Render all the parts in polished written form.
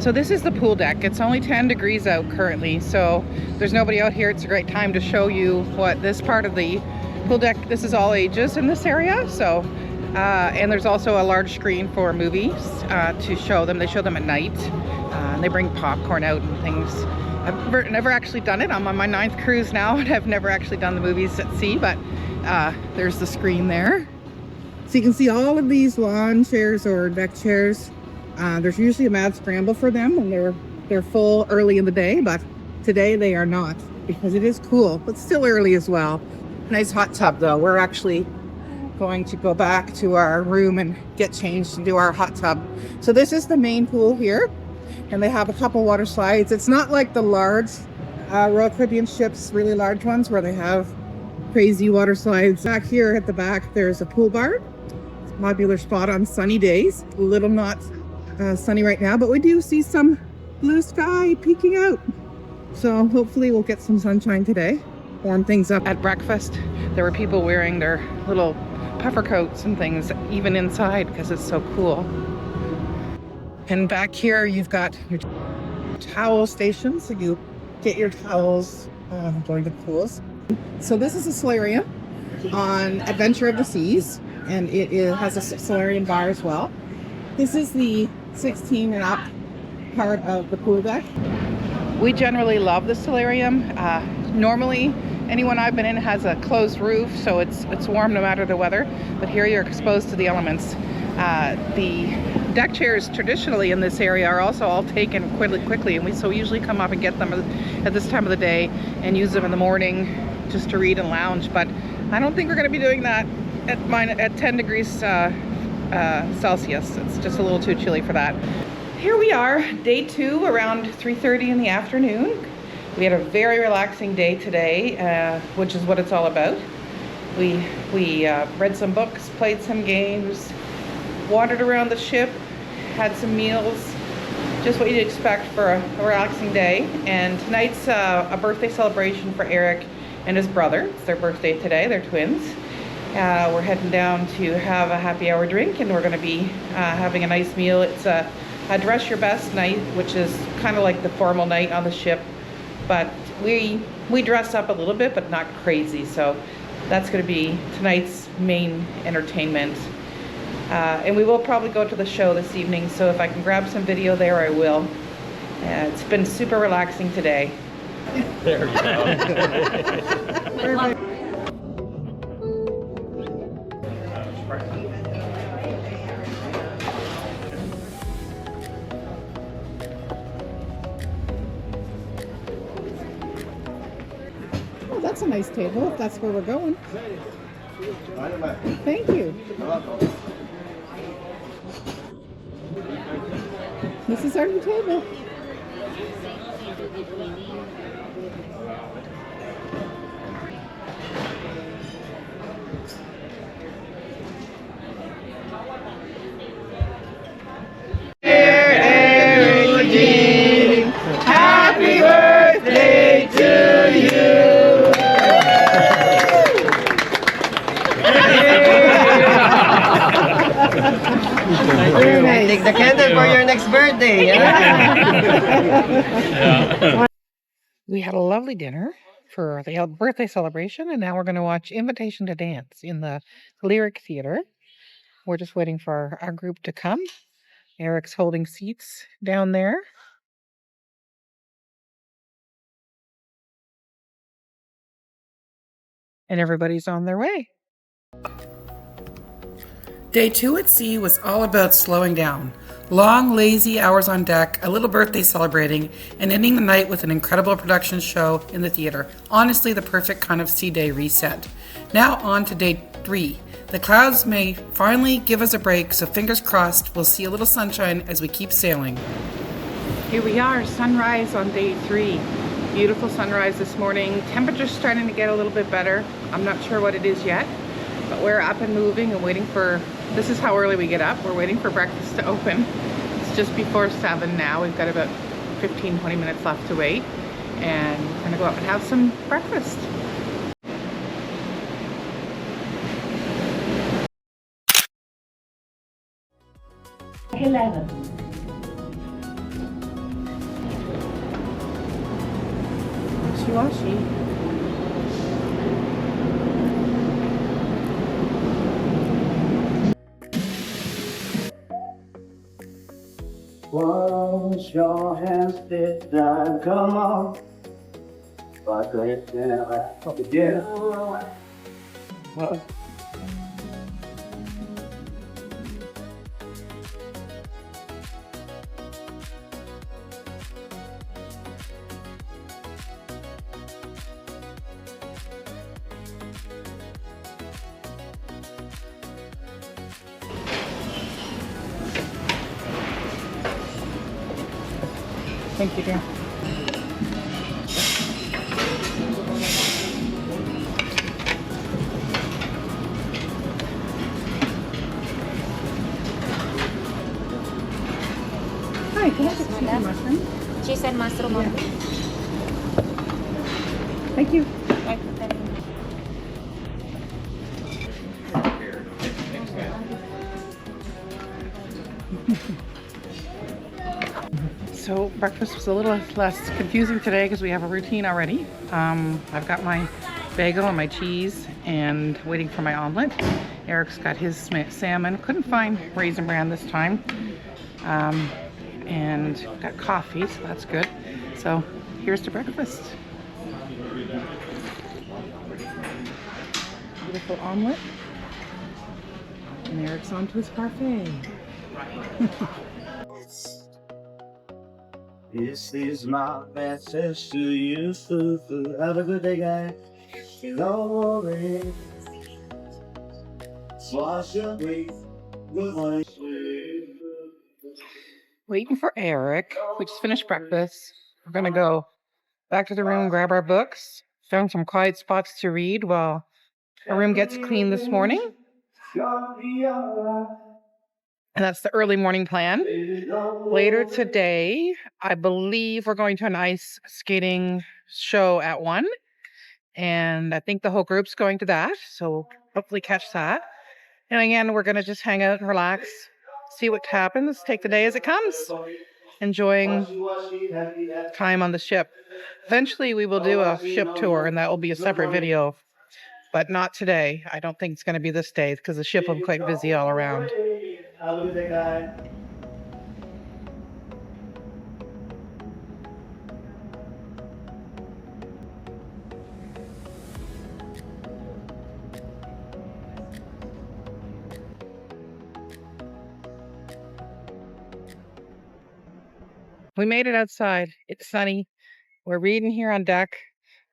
So this is the pool deck. It's only 10 degrees out currently, so there's nobody out here. It's a great time to show you what this part of the pool deck, this is all ages in this area. So, and there's also a large screen for movies to show them. They show them at night. And they bring popcorn out and things. I've never actually done it. I'm on my 9th cruise now, and I've never actually done the movies at sea, but there's the screen there. So you can see all of these lawn chairs or deck chairs. There's usually a mad scramble for them, and they're full early in the day, but today they are not because it is cool, but still early as well. Nice hot tub though. We're actually going to go back to our room and get changed and do our hot tub. So this is the main pool here, and they have a couple water slides. It's not like the large Royal Caribbean ships, really large ones where they have crazy water slides. Back here at the back, there's a pool bar. It's a popular spot on sunny days. A little not sunny right now, but we do see some blue sky peeking out. So hopefully we'll get some sunshine today. Warm things up. At breakfast, there were people wearing their little puffer coats and things even inside because it's so cool. And back here you've got your towel station, so you get your towels during the pools. So this is a solarium on Adventure of the Seas, and it has a solarium bar as well. This is the 16 and up part of the pool deck. We generally love the solarium. Normally, anyone I've been in has a closed roof, so it's warm no matter the weather, but here you're exposed to the elements. The deck chairs traditionally in this area are also all taken quickly, and we usually come up and get them at this time of the day and use them in the morning just to read and lounge, but I don't think we're going to be doing that at 10 degrees Celsius. It's just a little too chilly for that. Here we are, day 2, around 3:30 in the afternoon. We had a very relaxing day today, which is what it's all about. We read some books, played some games, wandered around the ship, had some meals, just what you'd expect for a relaxing day. And tonight's a birthday celebration for Eric and his brother. It's their birthday today, they're twins. We're heading down to have a happy hour drink, and we're going to be having a nice meal. It's a dress your best night, which is kind of like the formal night on the ship, but we dress up a little bit, but not crazy. So that's going to be tonight's main entertainment. And we will probably go to the show this evening, so if I can grab some video there, I will. It's been super relaxing today. There we go. Oh, that's a nice table, if that's where we're going. Thank you. This is our new table. Happy birthday to you. Very nice. Take the candle for your next birthday. Yeah. We had a lovely dinner for the birthday celebration, and now we're going to watch Invitation to Dance in the Lyric Theater. We're just waiting for our group to come. Eric's holding seats down there. And everybody's on their way. Day 2 at sea was all about slowing down. Long, lazy hours on deck, a little birthday celebrating, and ending the night with an incredible production show in the theater. Honestly, the perfect kind of sea day reset. Now on to day 3. The clouds may finally give us a break, so fingers crossed we'll see a little sunshine as we keep sailing. Here we are, sunrise on day 3. Beautiful sunrise this morning. Temperature's starting to get a little bit better. I'm not sure what it is yet, but we're up and moving and waiting for, this is how early we get up. We're waiting for breakfast to open. It's just before 7 now. We've got about 15-20 minutes left to wait, and we're gonna go up and have some breakfast. wishy-washy. Wash your hands this time, come on. But yeah. Thank you, dear. Hi, can I get cheese and mushroom? Cheese and mushroom. Yeah. Thank you. So breakfast was a little less confusing today because we have a routine already. I've got my bagel and my cheese and waiting for my omelet. Eric's got his salmon. Couldn't find Raisin Bran this time. And got coffee, so that's good. So here's to breakfast. Beautiful omelet. And Eric's on to his parfait. This is my message to you. Have a good day, guys. Don't worry. Wash your face. Good morning. Waiting for Eric. We just finished breakfast. We're gonna go back to the room, grab our books. Found some quiet spots to read while our room gets clean this morning. And that's the early morning plan. Later today, I believe we're going to an ice skating show at 1. And I think the whole group's going to that. So hopefully catch that. And again, we're going to just hang out and relax, see what happens, take the day as it comes. Enjoying time on the ship. Eventually, we will do a ship tour, and that will be a separate video. But not today. I don't think it's going to be this day because the ship will be quite busy all around. Have a good day, guys. We made it outside. It's sunny. We're reading here on deck.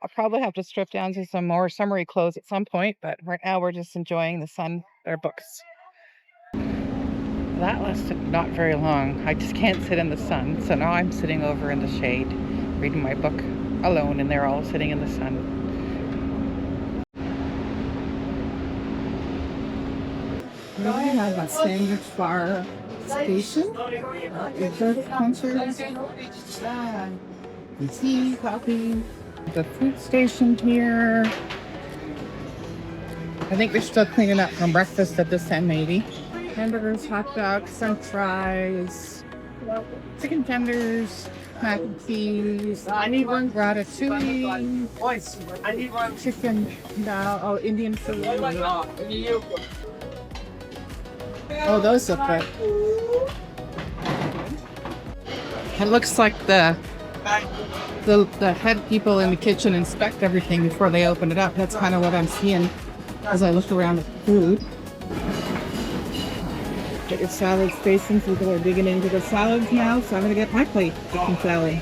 I'll probably have to strip down to some more summery clothes at some point, but right now we're just enjoying the sun, our books. That lasted not very long. I just can't sit in the sun, so now I'm sitting over in the shade, reading my book alone, and they're all sitting in the sun. We have a sandwich bar station. Dessert counters. Tea, coffee. The fruit station here. I think they're still cleaning up from breakfast at this time, maybe. Hamburgers, hot dogs, french fries, chicken tenders, mac and cheese. I need one ratatouille. I need one chicken dal. Oh, Indian food. Oh, those look good. It looks like the head people in the kitchen inspect everything before they open it up. That's kind of what I'm seeing as I look around at the food. Get your salad stations. People are digging into the salads now, so I'm going to get my plate of chicken salad.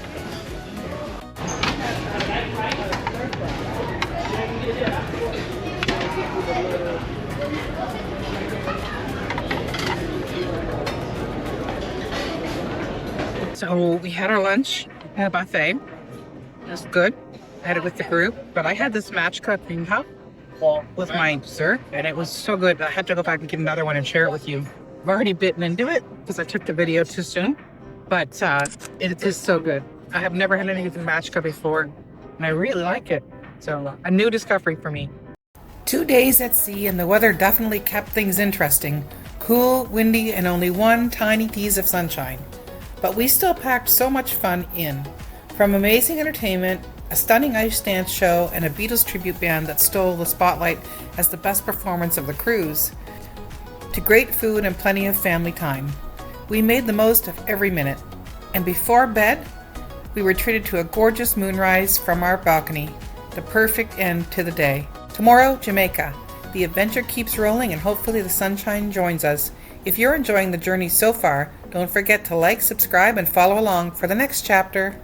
So we had our lunch at a buffet. It was good. I had it with the group, but I had this matchcut cream cup with my dessert, and it was so good. I had to go back and get another one and share it with you. I've already bitten into it because I took the video too soon, but it is so good. I have never had anything matchcut before, and I really like it. So a new discovery for me. 2 days at sea, and the weather definitely kept things interesting. Cool, windy, and only one tiny tease of sunshine. But we still packed so much fun in. From amazing entertainment a stunning ice dance show, and a Beatles tribute band that stole the spotlight as the best performance of the cruise, to great food and plenty of family time. We made the most of every minute, and before bed, we were treated to a gorgeous moonrise from our balcony, the perfect end to the day. Tomorrow, Jamaica. The adventure keeps rolling and hopefully the sunshine joins us. If you're enjoying the journey so far, don't forget to like, subscribe, and follow along for the next chapter.